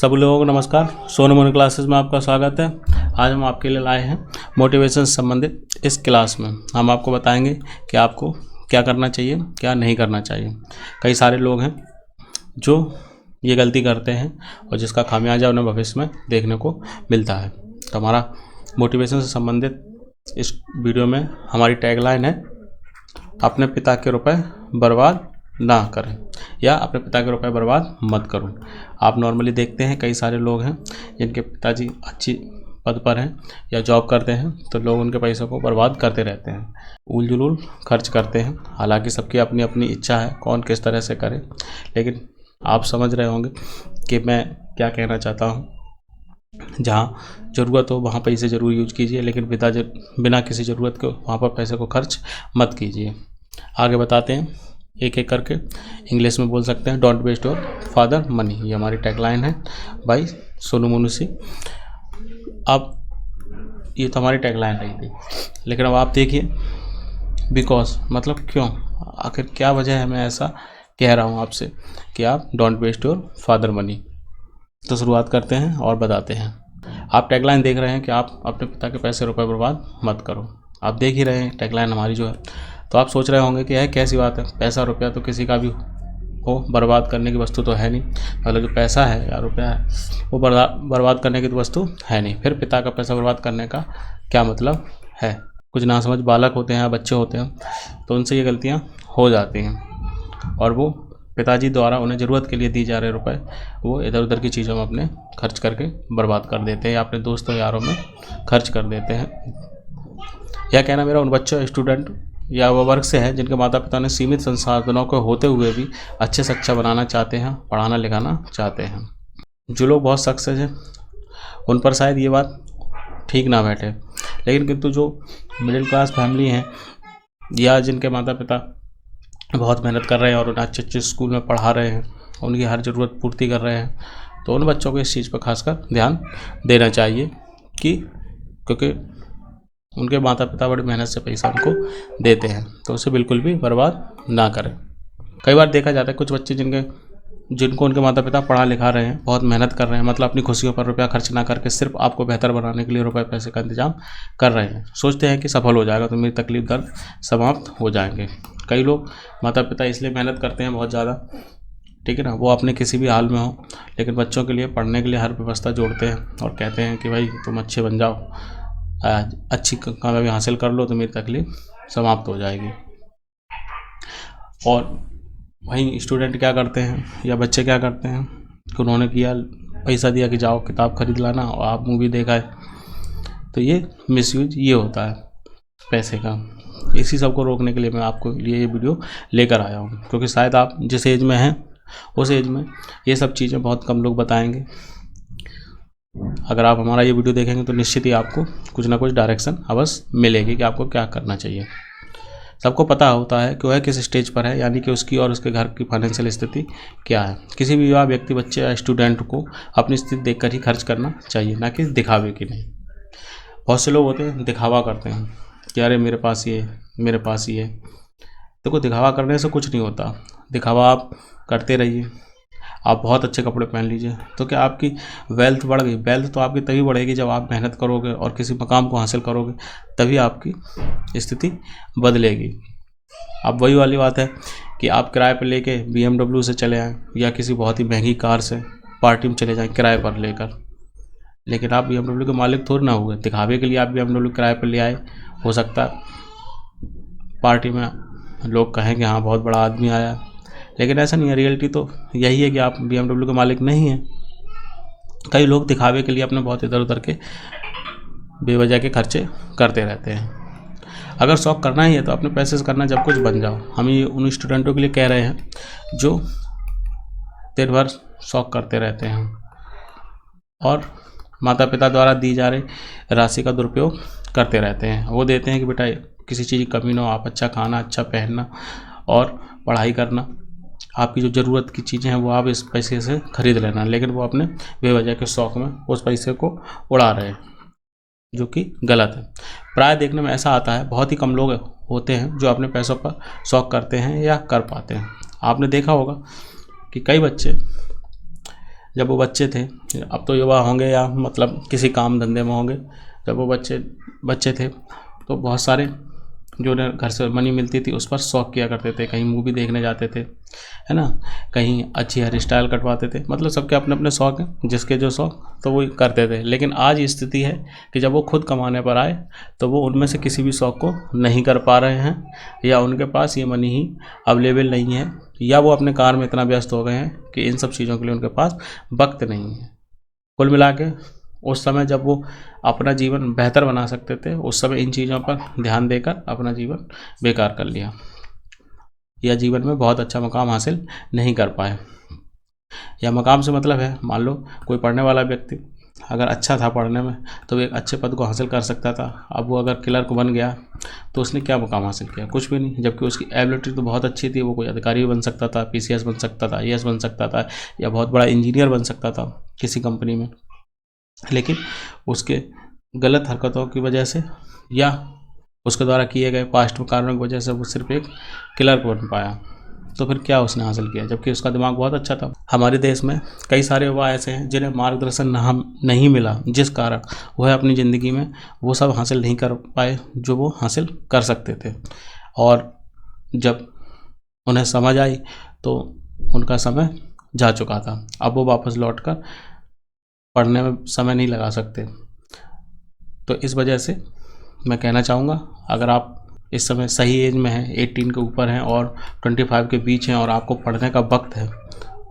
सब लोगों को नमस्कार। सोनू मोनी क्लासेस में आपका स्वागत है। आज हम आपके लिए लाए हैं मोटिवेशन से संबंधित इस क्लास में हम आपको बताएंगे कि आपको क्या करना चाहिए, क्या नहीं करना चाहिए। कई सारे लोग हैं जो ये गलती करते हैं और जिसका खामियाजा उन्हें भविष्य में देखने को मिलता है। तो हमारा मोटिवेशन से संबंधित इस वीडियो में हमारी टैगलाइन है, अपने पिता के रुपए बर्बाद ना करें या अपने पिता के रुपए बर्बाद मत करो। आप नॉर्मली देखते हैं कई सारे लोग हैं जिनके पिताजी अच्छी पद पर हैं या जॉब करते हैं, तो लोग उनके पैसों को बर्बाद करते रहते हैं, उल जुलूल खर्च करते हैं। हालांकि सबकी अपनी अपनी इच्छा है कौन किस तरह से करे, लेकिन आप समझ रहे होंगे कि मैं क्या कहना चाहता हूँ। जहाँ ज़रूरत हो वहाँ पैसे ज़रूर यूज कीजिए, लेकिन बिना किसी ज़रूरत के वहाँ पर पैसे को खर्च मत कीजिए। आगे बताते हैं एक एक करके। इंग्लिश में बोल सकते हैं, don't waste your father money. ये हमारी टैगलाइन है भाई सोनू मोनू सी। अब ये तो हमारी टैगलाइन रही थी, लेकिन अब आप देखिए बिकॉज मतलब क्यों, आखिर क्या वजह है मैं ऐसा कह रहा हूँ आपसे कि आप don't waste your father money. तो शुरुआत करते हैं और बताते हैं। आप टैगलाइन देख रहे हैं कि आप अपने पिता के पैसे रुपए बर्बाद मत करो। आप देख ही रहे हैं टैगलाइन हमारी जो है, तो आप सोच रहे होंगे कि यह कैसी बात है, पैसा रुपया तो किसी का भी हो, बर्बाद करने की वस्तु तो है नहीं। मतलब जो पैसा है या रुपया है वो बर्बाद करने की तो वस्तु है नहीं, फिर पिता का पैसा बर्बाद करने का क्या मतलब है। कुछ नासमझ बालक होते हैं या बच्चे होते हैं तो उनसे ये गलतियाँ हो जाती हैं और वो पिताजी द्वारा उन्हें ज़रूरत के लिए दी जा रहे रुपए वो इधर उधर की चीज़ों में अपने खर्च करके बर्बाद कर देते हैं या अपने दोस्तों यारों में खर्च कर देते हैं। यह कहना मेरा उन बच्चों, स्टूडेंट या वह वर्ग से है जिनके माता पिता ने सीमित संसाधनों को होते हुए भी अच्छे से अच्छा बनाना चाहते हैं, पढ़ाना लिखाना चाहते हैं। जो लोग बहुत सक्सेस हैं उन पर शायद ये बात ठीक ना बैठे, लेकिन किंतु जो मिडिल क्लास फैमिली हैं या जिनके माता पिता बहुत मेहनत कर रहे हैं और उन्हें अच्छे अच्छे स्कूल में पढ़ा रहे हैं, उनकी हर ज़रूरत पूर्ति कर रहे हैं, तो उन बच्चों को इस चीज़ पर खासकर ध्यान देना चाहिए कि क्योंकि उनके माता पिता बड़ी मेहनत से पैसा उनको देते हैं, तो उसे बिल्कुल भी बर्बाद ना करें। कई बार देखा जाता है कुछ बच्चे जिनको उनके माता पिता पढ़ा लिखा रहे हैं, बहुत मेहनत कर रहे हैं, मतलब अपनी खुशियों पर रुपया खर्च ना करके सिर्फ आपको बेहतर बनाने के लिए रुपए पैसे का इंतजाम कर रहे हैं। सोचते हैं कि सफल हो जाएगा तो मेरी तकलीफ दर्द समाप्त हो जाएंगे। कई लोग माता पिता इसलिए मेहनत करते हैं बहुत ज़्यादा, ठीक है ना, वो अपने किसी भी हाल में हो, लेकिन बच्चों के लिए पढ़ने के लिए हर व्यवस्था जोड़ते हैं और कहते हैं कि भाई तुम अच्छे बन जाओ, अच्छी कामयाबी हासिल कर लो तो मेरी तकलीफ समाप्त हो जाएगी। और वहीं स्टूडेंट क्या करते हैं या बच्चे क्या करते हैं कि उन्होंने किया, पैसा दिया कि जाओ किताब खरीद लाना और आप मूवी देखा है, तो ये मिसयूज ये होता है पैसे का। इसी सब को रोकने के लिए मैं आपको लिए ये वीडियो लेकर आया हूँ, क्योंकि शायद आप जिस एज में हैं उस एज में ये सब चीज़ें बहुत कम लोग बताएंगे। अगर आप हमारा ये वीडियो देखेंगे तो निश्चित ही आपको कुछ ना कुछ डायरेक्शन अवश्य मिलेगी कि आपको क्या करना चाहिए। सबको पता होता है कि वह किस स्टेज पर है, यानी कि उसकी और उसके घर की फाइनेंशियल स्थिति क्या है। किसी भी युवा व्यक्ति, बच्चे या स्टूडेंट को अपनी स्थिति देखकर ही खर्च करना चाहिए, ना कि दिखावे की नहीं। बहुत से लोग होते हैं दिखावा करते हैं कि अरे मेरे पास ये, मेरे पास ये। देखो दिखावा करने से कुछ नहीं होता, दिखावा आप करते रहिए। आप बहुत अच्छे कपड़े पहन लीजिए तो क्या आपकी वेल्थ बढ़ गई? वेल्थ तो आपकी तभी बढ़ेगी जब आप मेहनत करोगे और किसी मकाम को हासिल करोगे, तभी आपकी स्थिति बदलेगी। अब वही वाली बात है कि आप किराए पर लेके BMW से चले आएँ या किसी बहुत ही महंगी कार से पार्टी में चले जाएँ किराए पर लेकर, लेकिन आप BMW के मालिक थोड़ी ना हुए। दिखावे के लिए आप BMW किराए पर ले आए, हो सकता है पार्टी में लोग कहें कि हाँ बहुत बड़ा आदमी आया, लेकिन ऐसा नहीं है। रियलिटी तो यही है कि आप BMW के मालिक नहीं हैं। कई लोग दिखावे के लिए अपने बहुत इधर उधर के बेवजह के खर्चे करते रहते हैं। अगर शौक करना ही है तो अपने पैसे से करना, जब कुछ बन जाओ। हम ये उन स्टूडेंटों के लिए कह रहे हैं जो दिन भर शौक करते रहते हैं और माता पिता द्वारा दी जा रही राशि का दुरुपयोग करते रहते हैं। वो देते हैं कि बेटा किसी चीज़ की कमी ना हो, आप अच्छा खाना, अच्छा पहनना और पढ़ाई करना, आपकी जो ज़रूरत की चीज़ें हैं वो आप इस पैसे से खरीद लेना, लेकिन वो अपने बेवजह के शौक़ में उस पैसे को उड़ा रहे हैं, जो कि गलत है। प्राय देखने में ऐसा आता है, बहुत ही कम लोग होते हैं जो अपने पैसों पर शौक़ करते हैं या कर पाते हैं। आपने देखा होगा कि कई बच्चे जब वो बच्चे थे, अब तो युवा होंगे या मतलब किसी काम धंधे में होंगे, जब वो बच्चे थे तो बहुत सारे जो उन्हें घर से मनी मिलती थी उस पर शौक किया करते थे, कहीं मूवी देखने जाते थे, है ना, कहीं अच्छी हेयर स्टाइल कटवाते थे, मतलब सबके अपने अपने शौक हैं, जिसके जो शौक तो वो करते थे। लेकिन आज स्थिति है कि जब वो खुद कमाने पर आए तो वो उनमें से किसी भी शौक को नहीं कर पा रहे हैं, या उनके पास ये मनी ही अवेलेबल नहीं है, या वो अपने कार में इतना व्यस्त हो गए हैं कि इन सब चीज़ों के लिए उनके पास वक्त नहीं है। कुल मिला के उस समय जब वो अपना जीवन बेहतर बना सकते थे, उस समय इन चीज़ों पर ध्यान देकर अपना जीवन बेकार कर लिया, या जीवन में बहुत अच्छा मुकाम हासिल नहीं कर पाए। या मकाम से मतलब है, मान लो कोई पढ़ने वाला व्यक्ति अगर अच्छा था पढ़ने में तो वो एक अच्छे पद को हासिल कर सकता था। अब वो अगर क्लर्क बन गया तो उसने क्या मुकाम हासिल किया? कुछ भी नहीं, जबकि उसकी एबिलिटी तो बहुत अच्छी थी। वो कोई अधिकारी भी बन सकता था, पीसीएस बन सकता था, आईएएस बन सकता था, या बहुत बड़ा इंजीनियर बन सकता था किसी कंपनी में। लेकिन उसके गलत हरकतों की वजह से या उसके द्वारा किए गए पास्ट में कारणों की वजह से वो सिर्फ एक क्लर्क बन पाया। तो फिर क्या उसने हासिल किया, जबकि उसका दिमाग बहुत अच्छा था। हमारे देश में कई सारे युवा ऐसे हैं जिन्हें मार्गदर्शन नहीं मिला, जिस कारण वह अपनी ज़िंदगी में वो सब हासिल नहीं कर पाए जो वो हासिल कर सकते थे। और जब उन्हें समझ आई तो उनका समय जा चुका था। अब वो वापस लौटकर पढ़ने में समय नहीं लगा सकते। तो इस वजह से मैं कहना चाहूँगा, अगर आप इस समय सही एज में हैं, 18 के ऊपर हैं और 25 के बीच हैं और आपको पढ़ने का वक्त है,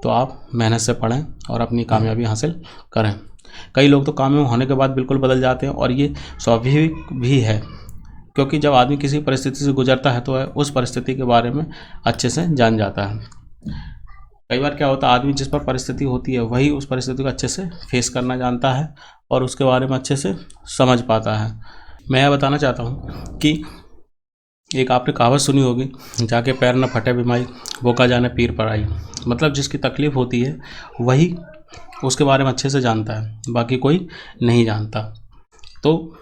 तो आप मेहनत से पढ़ें और अपनी कामयाबी हासिल करें। कई लोग तो कामयाब होने के बाद बिल्कुल बदल जाते हैं, और ये स्वाभाविक भी है, क्योंकि जब आदमी किसी परिस्थिति से गुजरता है तो वह उस परिस्थिति के बारे में अच्छे से जान जाता है। कई बार क्या होता है, आदमी जिस पर परिस्थिति होती है वही उस परिस्थिति को अच्छे से फेस करना जानता है और उसके बारे में अच्छे से समझ पाता है। मैं यह बताना चाहता हूँ कि एक आपने कहावत सुनी होगी, जाके पैर न फटे बिमाई, वो का जाने पीर पर आई। मतलब जिसकी तकलीफ़ होती है वही उसके बारे में अच्छे से जानता है, बाकी कोई नहीं जानता। तो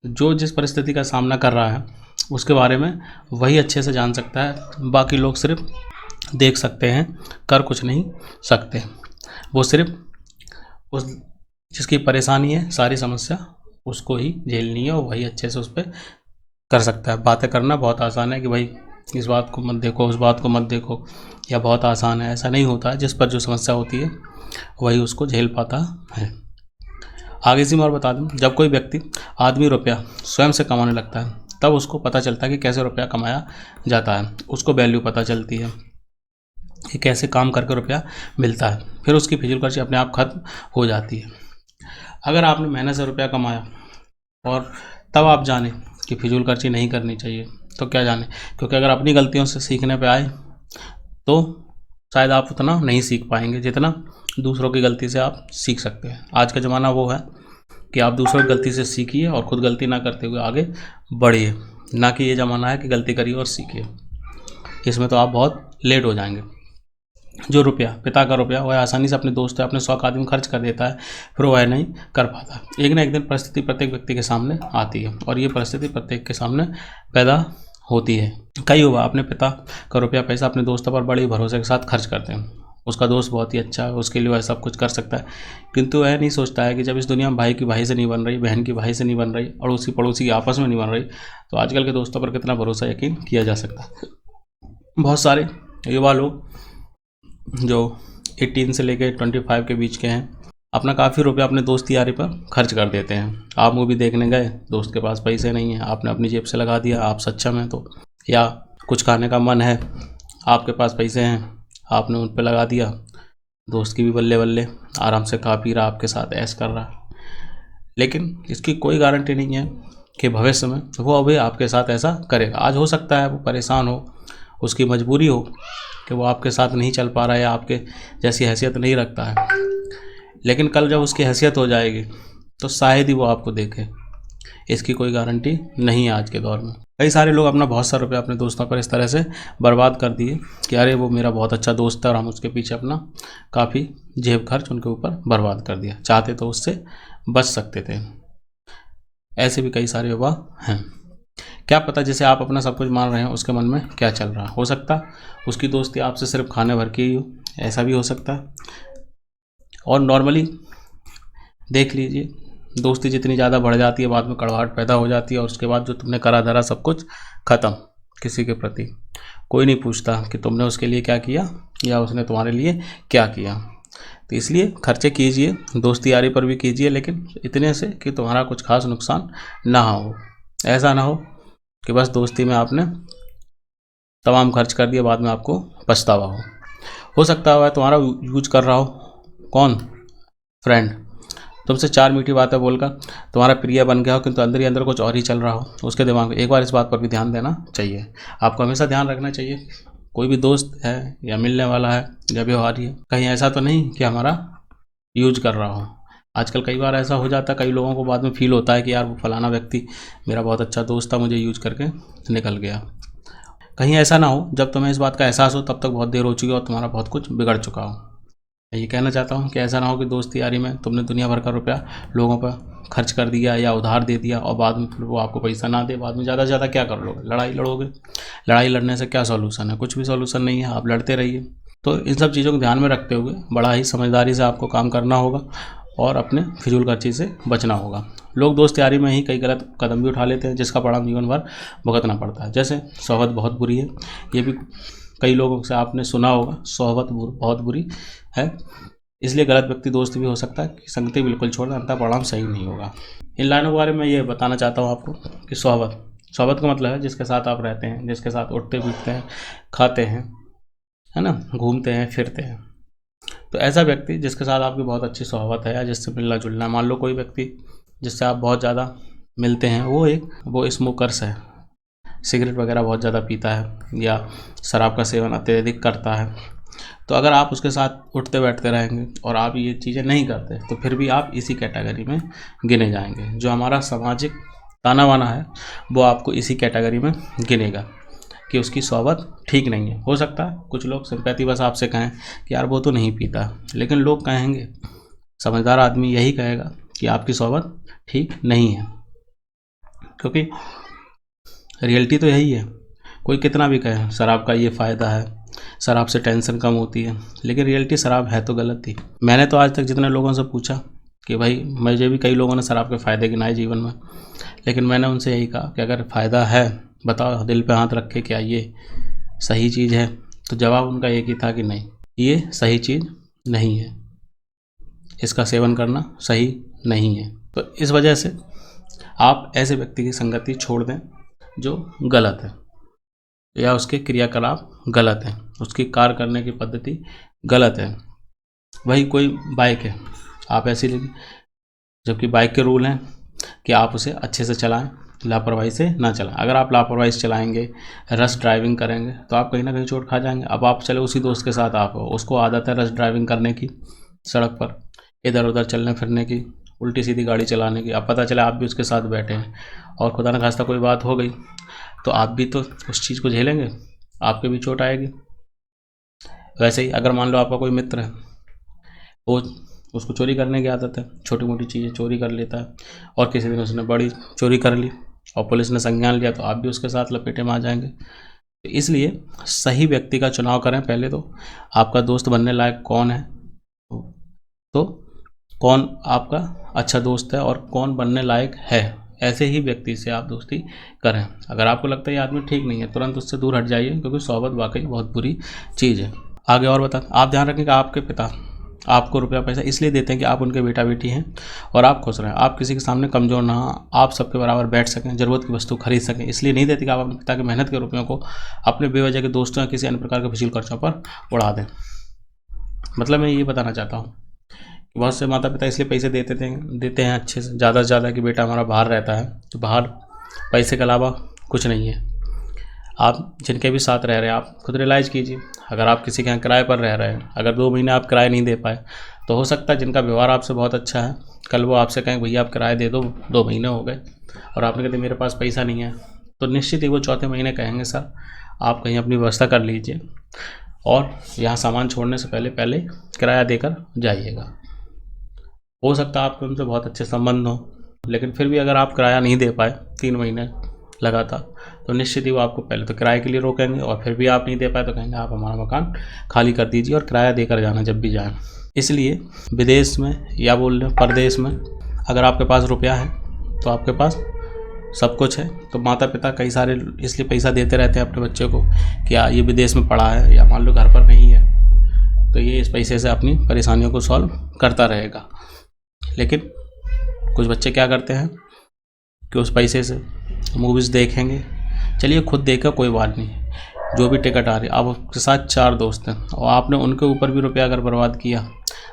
जो जिस परिस्थिति का सामना कर रहा है उसके बारे में वही अच्छे से जान सकता है, बाकी लोग सिर्फ देख सकते हैं, कर कुछ नहीं सकते। वो सिर्फ उस जिसकी परेशानी है, सारी समस्या उसको ही झेलनी है और वही अच्छे से उस पर कर सकता है। बातें करना बहुत आसान है कि भाई इस बात को मत देखो, उस बात को मत देखो, या बहुत आसान है, ऐसा नहीं होता है। जिस पर जो समस्या होती है वही उसको झेल पाता है। आगे से मैं और बता दूं, जब कोई व्यक्ति आदमी रुपया स्वयं से कमाने लगता है तब उसको पता चलता है कि कैसे रुपया कमाया जाता है, उसको वैल्यू पता चलती है कि कैसे काम करके रुपया मिलता है। फिर उसकी फिजूल खर्ची अपने आप खत्म हो जाती है। अगर आपने मेहनत से रुपया कमाया और तब आप जाने कि फिजूल खर्ची नहीं करनी चाहिए, तो क्या जाने, क्योंकि अगर अपनी गलतियों से सीखने पे आए तो शायद आप उतना नहीं सीख पाएंगे जितना दूसरों की गलती से आप सीख सकते हैं। आज का ज़माना वो है कि आप दूसरों की गलती से सीखिए और ख़ुद गलती ना करते हुए आगे बढ़िए, ना कि ये ज़माना है कि गलती करिए और सीखिए। इसमें तो आप बहुत लेट हो जाएंगे। जो रुपया, पिता का रुपया, वह आसानी से अपने दोस्त या अपने शौक आदमी खर्च कर देता है, फिर वह नहीं कर पाता। एक ना एक दिन परिस्थिति प्रत्येक व्यक्ति के सामने आती है, और ये परिस्थिति प्रत्येक के सामने पैदा होती है। कई युवा अपने पिता का रुपया पैसा अपने दोस्तों पर बड़े भरोसे के साथ खर्च करते हैं। उसका दोस्त बहुत ही अच्छा है, उसके लिए वह सब कुछ कर सकता है, किंतु वह नहीं सोचता है कि जब इस दुनिया में भाई की भाई से नहीं बन रही, बहन की भाई से नहीं बन रही, और उसी पड़ोसी की आपस में नहीं बन रही, तो आजकल के दोस्तों पर कितना भरोसा यकीन किया जा सकता है। बहुत सारे युवा लोग जो 18 से लेकर 25 के बीच के हैं, अपना काफ़ी रुपया अपने दोस्त यारी पर खर्च कर देते हैं। आप मूवी देखने गए, दोस्त के पास पैसे नहीं हैं, आपने अपनी जेब से लगा दिया, आप सक्षम हैं तो, या कुछ खाने का मन है, आपके पास पैसे हैं, आपने उन पर लगा दिया, दोस्त की भी बल्ले बल्ले, आराम से खा पी रहा, आपके साथ ऐश कर रहा। लेकिन इसकी कोई गारंटी नहीं है कि भविष्य में वो अभी आपके साथ ऐसा करेगा। आज हो सकता है वो परेशान हो, उसकी मजबूरी हो कि वो आपके साथ नहीं चल पा रहा है या आपके जैसी हैसियत नहीं रखता है, लेकिन कल जब उसकी हैसियत हो जाएगी तो शायद ही वो आपको देखे। इसकी कोई गारंटी नहीं है आज के दौर में। कई सारे लोग अपना बहुत सारा रुपया अपने दोस्तों पर इस तरह से बर्बाद कर दिए कि अरे वो मेरा बहुत अच्छा दोस्त है, और हम उसके पीछे अपना काफ़ी जेब खर्च उनके ऊपर बर्बाद कर दिया। चाहते तो उससे बच सकते थे। ऐसे भी कई सारे युवा हैं। क्या पता जिसे आप अपना सब कुछ मान रहे हैं उसके मन में क्या चल रहा हो सकता उसकी दोस्ती आपसे सिर्फ खाने भर की ही हो, ऐसा भी हो सकता है। और नॉर्मली देख लीजिए, दोस्ती जितनी ज़्यादा बढ़ जाती है बाद में कड़वाहट पैदा हो जाती है, और उसके बाद जो तुमने करा धरा सब कुछ ख़त्म। किसी के प्रति कोई नहीं पूछता कि तुमने उसके लिए क्या किया या उसने तुम्हारे लिए क्या किया। तो इसलिए खर्चे कीजिए, दोस्ती यारी पर भी कीजिए, लेकिन इतने से कि तुम्हारा कुछ खास नुकसान ना हो। ऐसा ना हो कि बस दोस्ती में आपने तमाम खर्च कर दिया, बाद में आपको पछतावा हो सकता है तुम्हारा यूज कर रहा हो कौन, फ्रेंड, तुमसे 4 मीठी बातें बोलकर तुम्हारा प्रिय बन गया हो, किंतु अंदर ही अंदर कुछ और ही चल रहा हो उसके दिमाग में। एक बार इस बात पर भी ध्यान देना चाहिए। आपको हमेशा ध्यान रखना चाहिए, कोई भी दोस्त है या मिलने वाला है या व्यवहारी है, कहीं ऐसा तो नहीं कि हमारा यूज कर रहा हो। आजकल कई बार ऐसा हो जाता है, कई लोगों को बाद में फील होता है कि यार वो फलाना व्यक्ति मेरा बहुत अच्छा दोस्त था, मुझे यूज करके निकल गया। कहीं ऐसा ना हो जब तुम्हें इस बात का एहसास हो तब तक बहुत देर हो चुकी हो और तुम्हारा बहुत कुछ बिगड़ चुका हो। ये कहना चाहता हूँ कि ऐसा ना हो कि दोस्ती यारी में तुमने दुनिया भर का रुपया लोगों पर खर्च कर दिया या उधार दे दिया और बाद में फिर वो आपको पैसा ना दे, बाद में ज़्यादा से ज़्यादा क्या कर लोगे, लड़ाई लड़ोगे। लड़ाई लड़ने से क्या सॉल्यूशन है, कुछ भी सॉल्यूशन नहीं है, आप लड़ते रहिए। तो इन सब चीज़ों को ध्यान में रखते हुए बड़ा ही समझदारी से आपको काम करना होगा और अपने फिजूल खर्ची से बचना होगा। लोग दोस्त यारी में ही कई गलत कदम भी उठा लेते हैं जिसका परिणाम जीवन भर भुगतना पड़ता है। जैसे सोहबत बहुत बुरी है, ये भी कई लोगों से आपने सुना होगा, सोहबत बहुत बुरी है, इसलिए गलत व्यक्ति दोस्त भी हो सकता है कि संगति बिल्कुल छोड़ दें, अन्यथा परिणाम सही नहीं होगा। इन लाइनों के बारे में ये बताना चाहता हूँ आपको कि सोहबत का मतलब है जिसके साथ आप रहते हैं, जिसके साथ उठते बैठते हैं, खाते हैं, है ना, घूमते हैं फिरते हैं। तो ऐसा व्यक्ति जिसके साथ आपकी बहुत अच्छी सोहबत है या जिससे मिलना जुलना, मान लो कोई व्यक्ति जिससे आप बहुत ज़्यादा मिलते हैं वो स्मोकर्स है, सिगरेट वगैरह बहुत ज़्यादा पीता है या शराब का सेवन अत्यधिक करता है, तो अगर आप उसके साथ उठते बैठते रहेंगे और आप ये चीज़ें नहीं करते तो फिर भी आप इसी कैटेगरी में गिने जाएंगे। जो हमारा सामाजिक ताना बाना है वो आपको इसी कैटेगरी में गिनेगा कि उसकी सोहबत ठीक नहीं है। हो सकता है कुछ लोग सिंपैथी बस आपसे कहें कि यार वो तो नहीं पीता, लेकिन लोग कहेंगे, समझदार आदमी यही कहेगा कि आपकी सोहबत ठीक नहीं है, क्योंकि रियलिटी तो यही है। कोई कितना भी कहे शराब का ये फ़ायदा है, शराब से टेंशन कम होती है, लेकिन रियलिटी शराब है तो गलत थी। मैंने तो आज तक जितने लोगों से पूछा कि भाई, मुझे भी कई लोगों ने शराब के फ़ायदे गिनाए जीवन में, लेकिन मैंने उनसे यही कहा कि अगर फ़ायदा है बताओ, दिल पे हाथ रख के, क्या ये सही चीज़ है? तो जवाब उनका एक ही था कि नहीं, ये सही चीज़ नहीं है, इसका सेवन करना सही नहीं है। तो इस वजह से आप ऐसे व्यक्ति की संगति छोड़ दें जो गलत है या उसके क्रियाकलाप गलत हैं, उसकी कार्य करने की पद्धति गलत है। वही कोई बाइक है, आप ऐसी लेंगे, जबकि बाइक के रूल हैं कि आप उसे अच्छे से चलाएं, लापरवाही से ना चलाएं। अगर आप लापरवाही से चलाएंगे, रश ड्राइविंग करेंगे, तो आप कहीं ना कहीं चोट खा जाएंगे। अब आप चले उसी दोस्त के साथ, आप हो, उसको आदत है रश ड्राइविंग करने की, सड़क पर इधर उधर चलने फिरने की, उल्टी सीधी गाड़ी चलाने की। अब पता चला आप भी उसके साथ बैठे हैं और खुदा न खास्ता कोई बात हो गई तो आप भी तो उस चीज़ को झेलेंगे, आपके भी चोट आएगी। वैसे ही अगर मान लो आपका कोई मित्र है, वो उसको चोरी करने की आदत है, छोटी मोटी चीज़ें चोरी कर लेता है, और किसी दिन उसने बड़ी चोरी कर ली और पुलिस ने संज्ञान लिया, तो आप भी उसके साथ लपेटे में आ जाएंगे। तो इसलिए सही व्यक्ति का चुनाव करें। पहले तो आपका दोस्त बनने लायक कौन है, तो कौन आपका अच्छा दोस्त है और कौन बनने लायक है, ऐसे ही व्यक्ति से आप दोस्ती करें। अगर आपको लगता है ये आदमी ठीक नहीं है, तुरंत उससे दूर हट जाइए, क्योंकि सोहबत वाकई बहुत बुरी चीज़ है। आगे और बता, आप ध्यान रखें कि आपके पिता आपको रुपया पैसा इसलिए देते हैं कि आप उनके बेटा बेटी हैं और आप खुश रहें, आप किसी के सामने कमज़ोर ना हो, आप सबके बराबर बैठ सकें, ज़रूरत की वस्तु खरीद सकें। इसलिए नहीं देते कि आप अपने पिता की मेहनत के रुपयों को अपने बेवजह के दोस्तों या किसी अन्य प्रकार के फिजूल खर्चों पर उड़ा दें। मतलब मैं ये बताना चाहता हूँ, बहुत से माता पिता इसलिए पैसे देते हैं अच्छे से ज़्यादा कि बेटा हमारा बाहर रहता है, तो बाहर पैसे के अलावा कुछ नहीं है। आप जिनके भी साथ रह रहे हैं, आप खुद रियलाइज़ कीजिए। अगर आप किसी के यहाँ किराए पर रह रहे हैं, अगर 2 महीने आप किराया नहीं दे पाए, तो हो सकता है जिनका व्यवहार आपसे बहुत अच्छा है, कल वो आपसे कहें भैया आप किराया दे दो, 2 महीने हो गए, और आपने कहते मेरे पास पैसा नहीं है, तो निश्चित ही वो चौथे महीने कहेंगे सर आप कहीं अपनी व्यवस्था कर लीजिए और यहाँ सामान छोड़ने से पहले किराया देकर जाइएगा। हो सकता है आपके उनसे बहुत अच्छे संबंध हो, लेकिन फिर भी अगर आप किराया नहीं दे पाए 3 महीने, लगा था, तो निश्चित ही वो आपको पहले तो किराए के लिए रोकेंगे और फिर भी आप नहीं दे पाए तो कहेंगे आप हमारा मकान खाली कर दीजिए और किराया देकर जाना जब भी जाएँ। इसलिए विदेश में या बोल लें परदेश में अगर आपके पास रुपया है तो आपके पास सब कुछ है। तो माता पिता कई सारे इसलिए पैसा देते रहते हैं अपने बच्चे को कि ये विदेश में पढ़ा है या मान लो घर पर नहीं है, तो ये इस पैसे से अपनी परेशानियों को सॉल्व करता रहेगा। लेकिन कुछ बच्चे क्या करते हैं कि उस पैसे से मूवीज़ देखेंगे, चलिए खुद देखा कोई बात नहीं, जो भी टिकट आ रही, अब आपके साथ 4 दोस्त हैं और आपने उनके ऊपर भी रुपया अगर बर्बाद किया,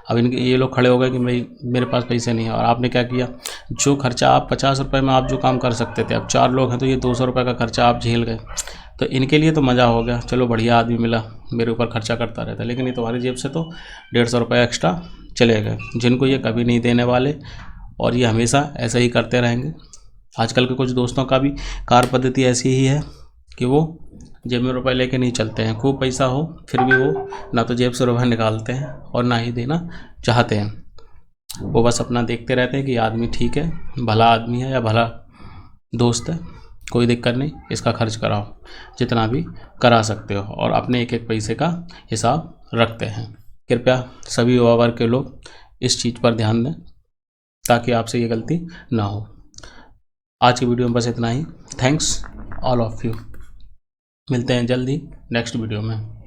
अब इनके ये लोग खड़े हो गए कि भाई मेरे पास पैसे नहीं है, और आपने क्या किया, जो खर्चा आप 50 रुपये में आप जो काम कर सकते थे, अब 4 लोग हैं तो ये 200 रुपये का खर्चा आप झेल गए। तो इनके लिए तो मज़ा हो गया, चलो बढ़िया आदमी मिला मेरे ऊपर खर्चा करता रहता, लेकिन ये तुम्हारी जेब से तो 150 रुपये एक्स्ट्रा चले गए, जिनको ये कभी नहीं देने वाले और ये हमेशा ऐसा ही करते रहेंगे। आजकल के कुछ दोस्तों का भी कार्य पद्धति ऐसी ही है कि वो जेब में रुपए लेके नहीं चलते हैं, खूब पैसा हो फिर भी वो ना तो जेब से रुपए निकालते हैं और ना ही देना चाहते हैं। वो बस अपना देखते रहते हैं कि आदमी ठीक है, भला आदमी है या भला दोस्त है, कोई दिक्कत नहीं, इसका खर्च कराओ जितना भी करा सकते हो, और अपने एक एक पैसे का हिसाब रखते हैं। कृपया सभी युवा वर्ग के लोग इस चीज़ पर ध्यान दें ताकि आपसे ये गलती ना हो। आज की वीडियो में बस इतना ही। Thanks all of you. मिलते हैं जल्दी नेक्स्ट वीडियो में।